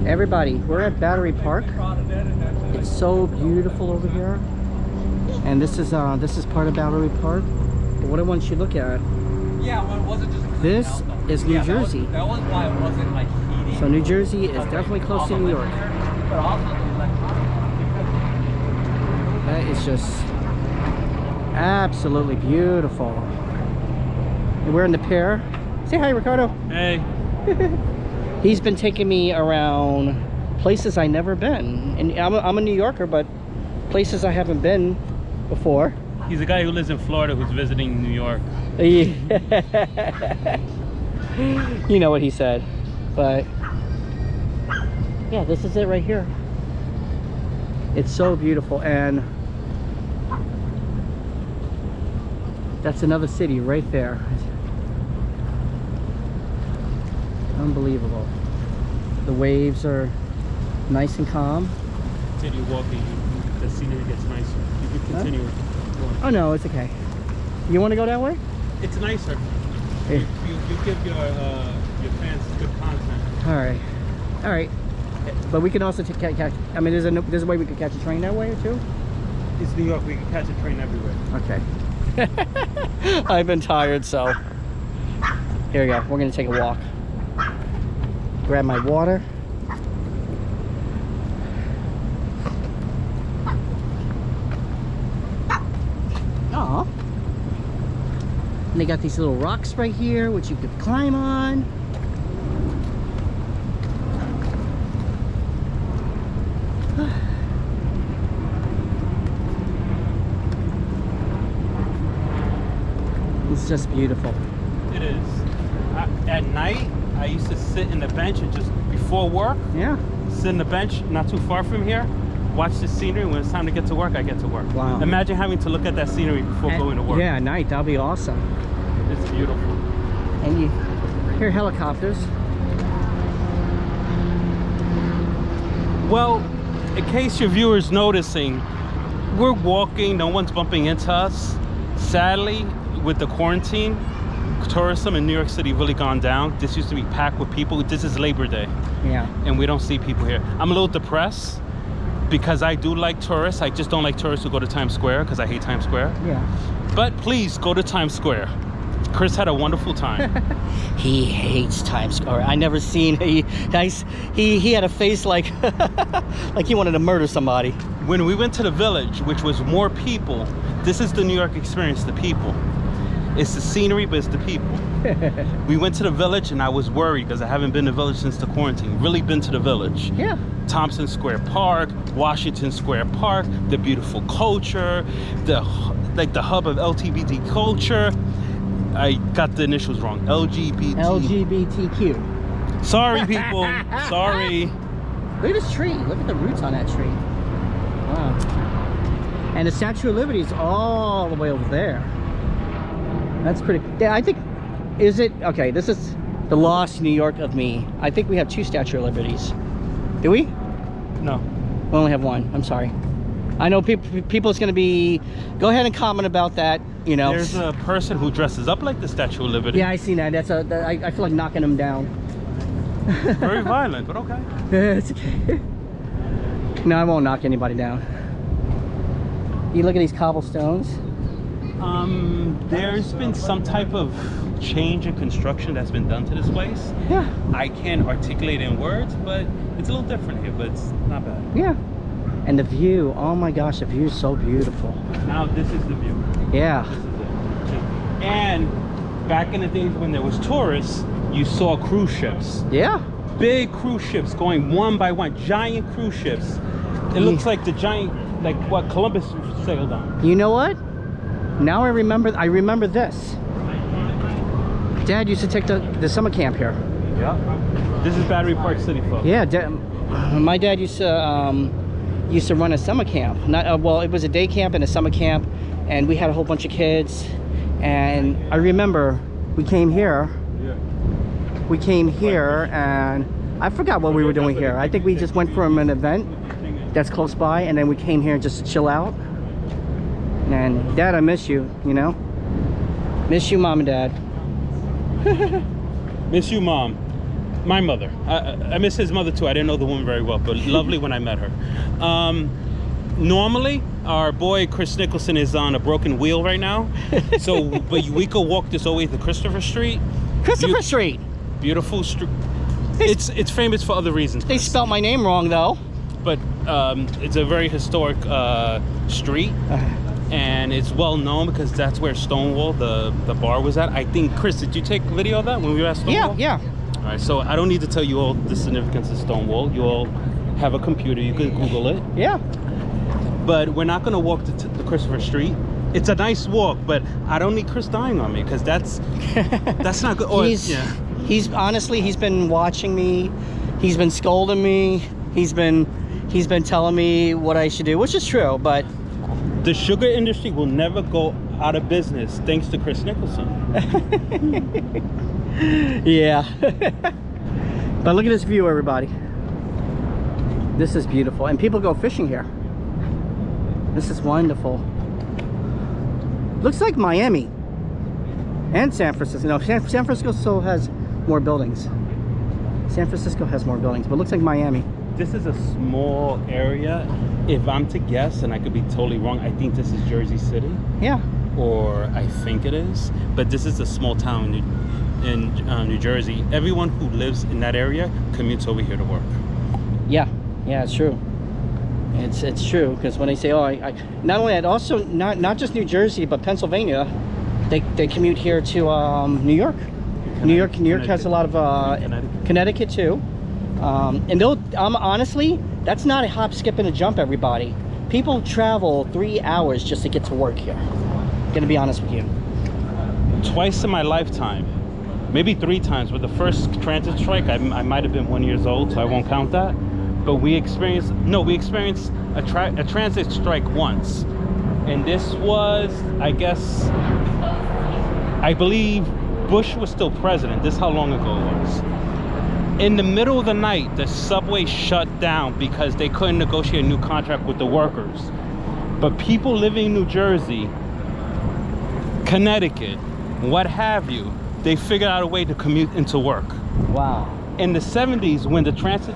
Everybody, we're at Battery Park. It's so beautiful over here, and this is part of Battery Park. But what I want you to look at, this is New Jersey. That was why it wasn't like heating. So New Jersey is definitely close to New York. That is just absolutely beautiful. And we're in the pier. Say hi, Ricardo. Hey. He's been taking me around places I never been, and I'm a New Yorker, but places I haven't been before. He's a guy who lives in Florida who's visiting New York. You know what he said. But yeah, this is it right here. It's so beautiful, and that's another city right there. Unbelievable. The waves are nice and calm. Continue walking, the scenery gets nicer. You can continue going. Oh no, it's okay. You want to go that way? It's nicer. Yeah. You give your fans good content. All right. But we can also catch. I mean, there's a way we could catch a train that way too. It's New York. We can catch a train everywhere. Okay. I've been tired, so here we go. We're gonna take a walk. Grab my water. Aw. And they got these little rocks right here, which you could climb on. It's just beautiful. It is. At night, I used to sit in the bench and just before work. Yeah. Sit in the bench, not too far from here. Watch the scenery. When it's time to get to work, I get to work. Wow. Imagine having to look at that scenery before going to work. Yeah, at night, that'll be awesome. It's beautiful. And you hear helicopters. Well, in case your viewers noticing, we're walking, no one's bumping into us. Sadly, with the quarantine, tourism in New York City really gone down. This used to be packed with people. This is Labor Day. Yeah. And we don't see people here. I'm a little depressed because I do like tourists. I just don't like tourists who go to Times Square because I hate Times Square. Yeah. But please go to Times Square. Chris had a wonderful time. He hates Times Square. I never seen he had a face like like he wanted to murder somebody. When we went to the Village, which was more people, this is the New York experience, the people. It's the scenery, but it's the people. We went to the Village and I was worried because I haven't been to the Village since the quarantine. Really been to the Village. Yeah. Thompson Square Park, Washington Square Park, the beautiful culture, the hub of LGBT culture. I got the initials wrong. LGBTQ. Sorry, people. Sorry. Look at this tree. Look at the roots on that tree. Wow. And the Statue of Liberty is all the way over there. That's pretty. Yeah, I think. Is it okay? This is the lost New York of me. I think we have 2 Statue of Liberties. Do we? No. We only have 1. I'm sorry. I know people's going to be. Go ahead and comment about that. You know. There's a person who dresses up like the Statue of Liberty. Yeah, I seen that. I feel like knocking them down. Very violent, but okay. It's okay. No, I won't knock anybody down. You look at these cobblestones. There's been some type of change in construction that's been done to this place. Yeah. I can't articulate in words, but it's a little different here, but it's not bad. Yeah. And the view, oh my gosh, the view is so beautiful. Now this is the view. Yeah. This is it. And back in the days when there was tourists, you saw cruise ships. Yeah. Big cruise ships going one by one, giant cruise ships. It looks like the giant, like what Columbus sailed on. You know what? Now I remember this. Dad used to take the summer camp here. Yeah. This is Battery Park City, folks. Yeah, my dad used to run a summer camp. Well, it was a day camp and a summer camp, and we had a whole bunch of kids. And I remember we came here. Yeah. We came here, and I forgot what we were doing here. I think we just went from an event that's close by, and then we came here just to chill out. And Dad, I miss you, you know? Miss you, Mom and Dad. Miss you, Mom. My mother. I miss his mother too. I didn't know the woman very well, but lovely when I met her. Normally, our boy Kris Nicholson is on a broken wheel right now. So, but we could walk this all the way to Christopher Street. Christopher Street. Beautiful street. It's famous for other reasons. They spelled my name wrong though. But it's a very historic street. And it's well known because that's where Stonewall, the bar, was at. I think, Chris, did you take a video of that when we were at Stonewall? Yeah. All right, so I don't need to tell you all the significance of Stonewall. You all have a computer, you can Google it. Yeah. But we're not gonna walk to Christopher Street. It's a nice walk, but I don't need Chris dying on me because that's not good. Or, He's honestly, he's been watching me. He's been scolding me. He's been telling me what I should do, which is true, but the sugar industry will never go out of business thanks to Kris Nicholson. Yeah. But look at this view, everybody. This is beautiful, and people go fishing here. This is wonderful. Looks like Miami and San Francisco. No, San Francisco still has more buildings. San Francisco has more buildings, but it looks like Miami. This is a small area. If I'm to guess, and I could be totally wrong, I think this is Jersey City. Yeah. Or I think it is. But this is a small town in New Jersey. Everyone who lives in that area commutes over here to work. Yeah, it's true. It's true, because when they say, oh, I not only that, also not just New Jersey, but Pennsylvania, they commute here to New York. New York has a lot of Connecticut too. And honestly, that's not a hop, skip, and a jump, everybody. People travel 3 hours just to get to work here. Gonna be honest with you. Twice in my lifetime, maybe 3 times. With the first transit strike, I might have been 1 year old, so I won't count that. But we experienced a transit strike once. And this was, I believe Bush was still president. This is how long ago it was. In the middle of the night, the subway shut down because they couldn't negotiate a new contract with the workers. But people living in New Jersey, Connecticut, what have you, they figured out a way to commute into work. Wow. In the 70s, when the transit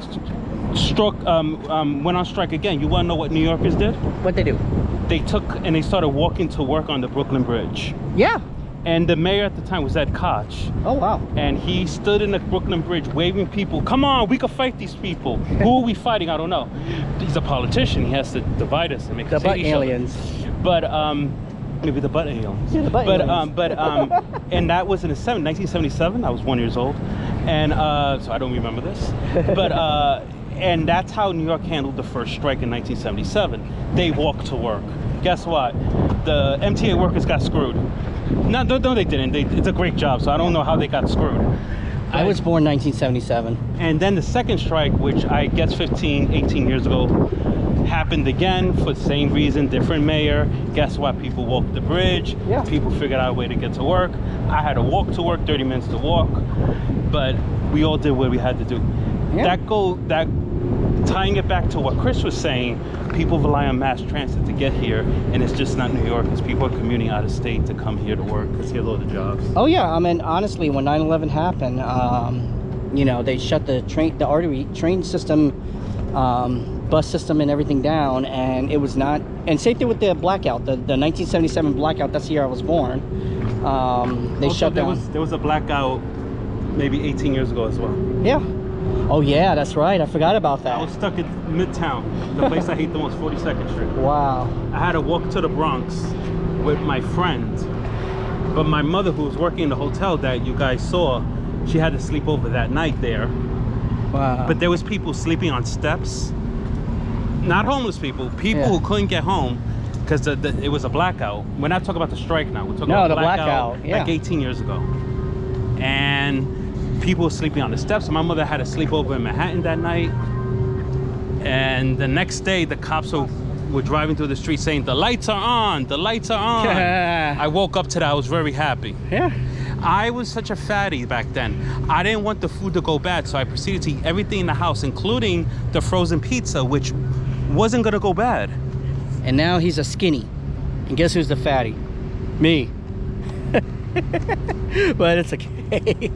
went on strike again, you want to know what New Yorkers did? What they do? They took and they started walking to work on the Brooklyn Bridge. Yeah. And the mayor at the time was Ed Koch. Oh, wow. And he stood in the Brooklyn Bridge waving people, come on, we can fight these people. Who are we fighting? I don't know. He's a politician. He has to divide us and make us hate each other. aliens. But maybe the butt aliens. Yeah, the butt aliens. And that was in the 1977. I was 1 year old. And so I don't remember this. But and that's how New York handled the first strike in 1977. They walked to work. Guess what? The MTA workers got screwed. No, they didn't. It's a great job, so I don't know how they got screwed. I was born 1977. And then the second strike, which I guess 18 years ago, happened again for the same reason, different mayor. Guess what? People walked the bridge. Yeah. People figured out a way to get to work. I had to walk to work, 30 minutes to walk, but we all did what we had to do. Yeah. Tying it back to what Chris was saying, people rely on mass transit to get here, and it's just not New York, because people are commuting out of state to come here to work, because here are all the jobs. Oh yeah, I mean, honestly, when 9/11 happened, you know, they shut the artery train system, bus system and everything down, and it was not, and same thing with the blackout, the 1977 blackout. That's the year I was born. They shut down. There was a blackout maybe 18 years ago as well. Yeah. Oh yeah, that's right. I forgot about that. I was stuck in Midtown, the place I hate the most, 42nd Street. Wow. I had to walk to the Bronx with my friend, but my mother, who was working in the hotel that you guys saw, she had to sleep over that night there. Wow. But there was people sleeping on steps, not homeless people who couldn't get home because it was a blackout. We're not talking about the strike now. We're talking about the blackout like 18 years ago. And people were sleeping on the steps. My mother had to sleep over in Manhattan that night. And the next day, the cops were driving through the street saying, the lights are on, the lights are on. I woke up to that. I was very happy. Yeah. I was such a fatty back then. I didn't want the food to go bad, so I proceeded to eat everything in the house, including the frozen pizza, which wasn't gonna go bad. And now he's a skinny. And guess who's the fatty? Me. But it's okay.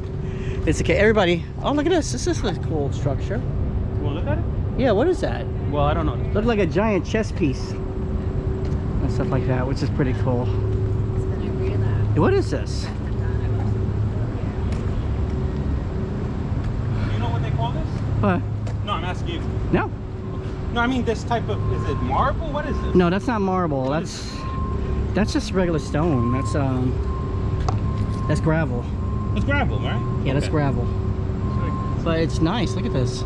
It's okay. Everybody. Oh, look at this. This is a cool structure. You want to look at it? Yeah, what is that? Well, I don't know. Looked like a giant chess piece. And stuff like that, which is pretty cool. What is this? You know what they call this? What? No, I'm asking you. No. No, I mean this type of, is it marble? What is this? No, that's not marble. That's just regular stone. That's gravel. It's gravel, right? Yeah, that's Okay. gravel. But it's nice. Look at this.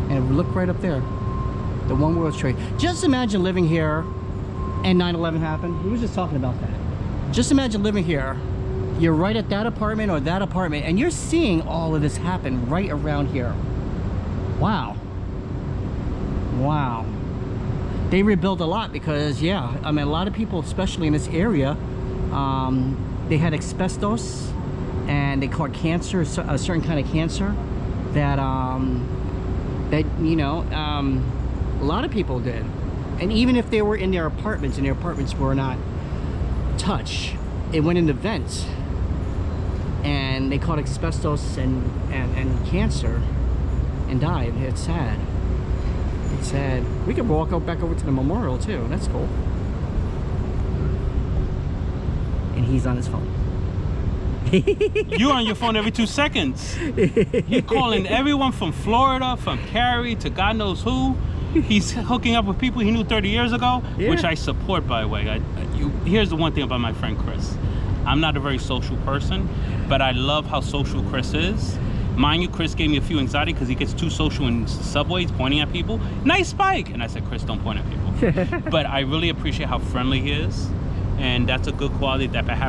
And look right up there. The One World Trade. Just imagine living here and 9/11 happened. We were just talking about that. Just imagine living here. You're right at that apartment or that apartment, and you're seeing all of this happen right around here. Wow. Wow. They rebuilt a lot because, yeah, I mean, a lot of people, especially in this area, they had asbestos, and they caught cancer, a certain kind of cancer that, a lot of people did. And even if they were in their apartments and their apartments were not touched, it went into vents, and they caught asbestos and cancer and died. It's sad. It's sad. We could walk back over to the memorial too. That's cool. And he's on his phone. You on your phone every 2 seconds. You're calling everyone from Florida, from Cary to God knows who. He's hooking up with people he knew 30 years ago, Yeah. which I support, by the way. Here's the one thing about my friend Kris. I'm not a very social person, but I love how social Kris is. Mind you, Kris gave me a few anxiety because he gets too social in subways, pointing at people. Nice bike! And I said, Kris, don't point at people. But I really appreciate how friendly he is. And that's a good quality that I have.